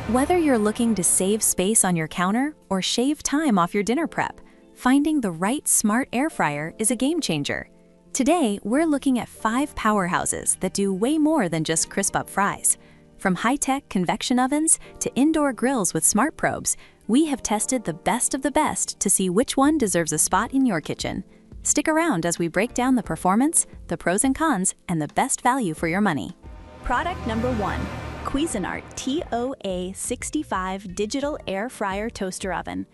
Whether you're looking to save space on your counter or shave time off your dinner prep, finding the right smart air fryer is a game changer. Today, we're looking at 5 powerhouses that do way more than just crisp up fries. From high-tech convection ovens to indoor grills with smart probes, we have tested the best of the best to see which one deserves a spot in your kitchen. Stick around as we break down the performance, the pros and cons, and the best value for your money. Product number 1. Cuisinart TOA65 Digital Air Fryer Toaster Oven.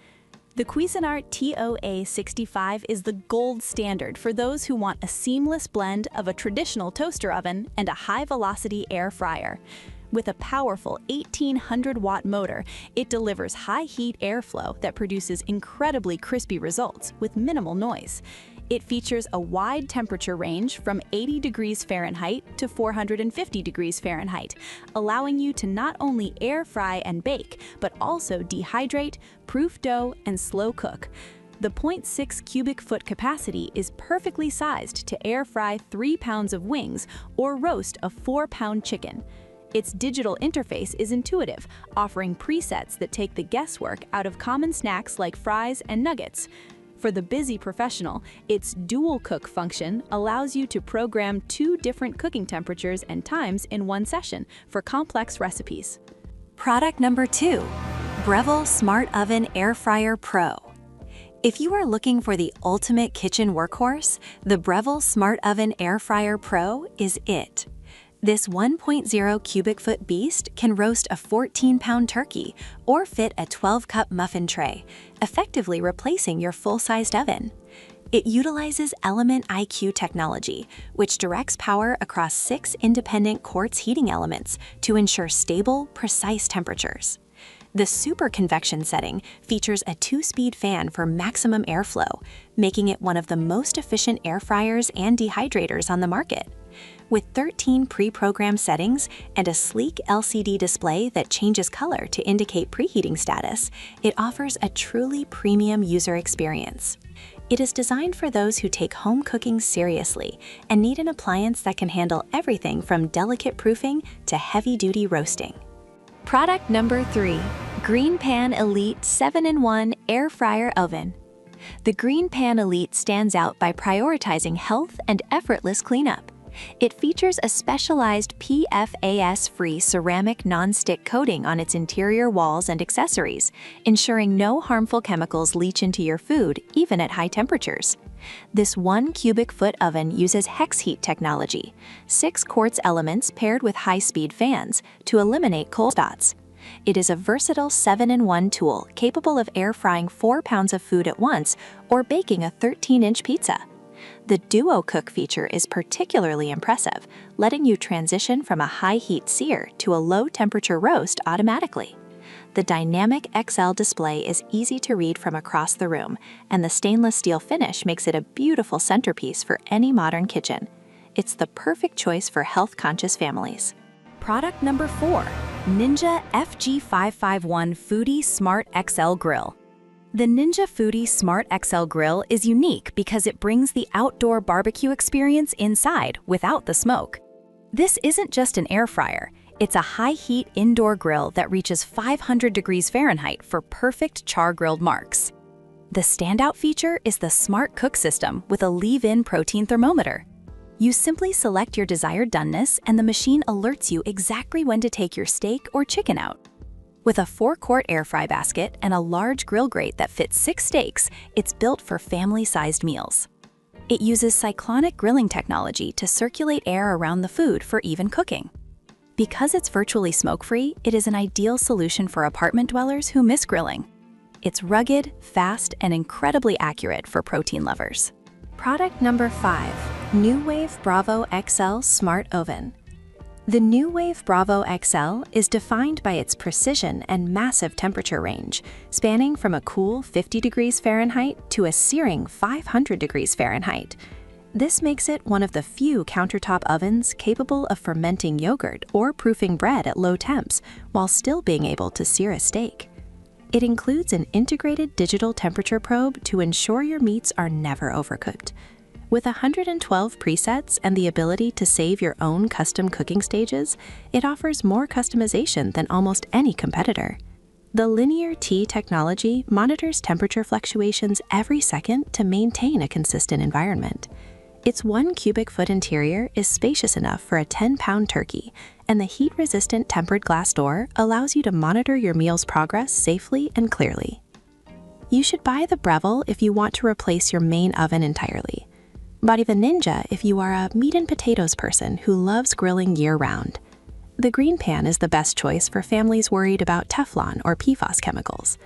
The Cuisinart TOA65 is the gold standard for those who want a seamless blend of a traditional toaster oven and a high-velocity air fryer. With a powerful 1800-watt motor, it delivers high-heat airflow that produces incredibly crispy results with minimal noise. It features a wide temperature range from 80 degrees Fahrenheit to 450 degrees Fahrenheit, allowing you to not only air fry and bake, but also dehydrate, proof dough, and slow cook. The 0.6 cubic foot capacity is perfectly sized to air fry 3 pounds of wings or roast a 4-pound chicken. Its digital interface is intuitive, offering presets that take the guesswork out of common snacks like fries and nuggets. For the busy professional, its dual cook function allows you to program 2 different cooking temperatures and times in one session for complex recipes. Product number 2. Breville Smart Oven Air Fryer Pro. If you are looking for the ultimate kitchen workhorse, the Breville Smart Oven Air Fryer Pro is it. This 1.0 cubic foot beast can roast a 14-pound turkey or fit a 12-cup muffin tray, effectively replacing your full-sized oven. It utilizes Element IQ technology, which directs power across 6 independent quartz heating elements to ensure stable, precise temperatures. The super convection setting features a 2-speed fan for maximum airflow, making it one of the most efficient air fryers and dehydrators on the market. With 13 pre-programmed settings and a sleek LCD display that changes color to indicate preheating status, it offers a truly premium user experience. It is designed for those who take home cooking seriously and need an appliance that can handle everything from delicate proofing to heavy-duty roasting. Product number 3. Green Pan Elite 7-in-1 Air Fryer Oven. The Green Pan Elite stands out by prioritizing health and effortless cleanup. It features a specialized PFAS-free ceramic non-stick coating on its interior walls and accessories, ensuring no harmful chemicals leach into your food, even at high temperatures. This 1 cubic foot oven uses hex heat technology, 6 quartz elements paired with high-speed fans to eliminate cold spots. It is a versatile 7-in-1 tool capable of air frying 4 pounds of food at once or baking a 13-inch pizza. The Duo Cook feature is particularly impressive, letting you transition from a high-heat sear to a low-temperature roast automatically. The dynamic XL display is easy to read from across the room, and the stainless steel finish makes it a beautiful centerpiece for any modern kitchen. It's the perfect choice for health-conscious families. Product number 4. Ninja FG551 Foodie Smart XL Grill. The Ninja Foodie Smart XL Grill is unique because it brings the outdoor barbecue experience inside without the smoke. This isn't just an air fryer, it's a high-heat indoor grill that reaches 500 degrees Fahrenheit for perfect char-grilled marks. The standout feature is the Smart Cook system with a leave-in protein thermometer. You simply select your desired doneness and the machine alerts you exactly when to take your steak or chicken out. With a 4-quart air fry basket and a large grill grate that fits 6 steaks, it's built for family-sized meals. It uses cyclonic grilling technology to circulate air around the food for even cooking. Because it's virtually smoke-free, it is an ideal solution for apartment dwellers who miss grilling. It's rugged, fast, and incredibly accurate for protein lovers. Product number 5. NuWave Bravo XL Smart Oven. The NuWave Bravo XL is defined by its precision and massive temperature range, spanning from a cool 50 degrees Fahrenheit to a searing 500 degrees Fahrenheit. This makes it one of the few countertop ovens capable of fermenting yogurt or proofing bread at low temps while still being able to sear a steak. It includes an integrated digital temperature probe to ensure your meats are never overcooked. With 112 presets and the ability to save your own custom cooking stages, it offers more customization than almost any competitor. The Linear T technology monitors temperature fluctuations every second to maintain a consistent environment. Its 1 cubic foot interior is spacious enough for a 10-pound turkey, and the heat-resistant tempered glass door allows you to monitor your meal's progress safely and clearly. You should buy the Breville if you want to replace your main oven entirely. Buy the Ninja if you are a meat and potatoes person who loves grilling year-round. The Green Pan is the best choice for families worried about Teflon or PFAS chemicals.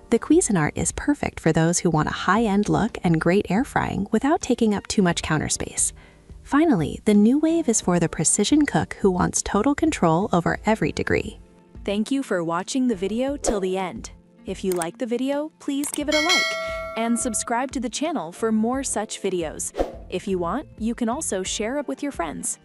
The Cuisinart is perfect for those who want a high-end look and great air frying without taking up too much counter space. Finally, the New Wave is for the precision cook who wants total control over every degree. Thank you for watching the video till the end. If you like the video, please give it a like and subscribe to the channel for more such videos. If you want, you can also share it with your friends.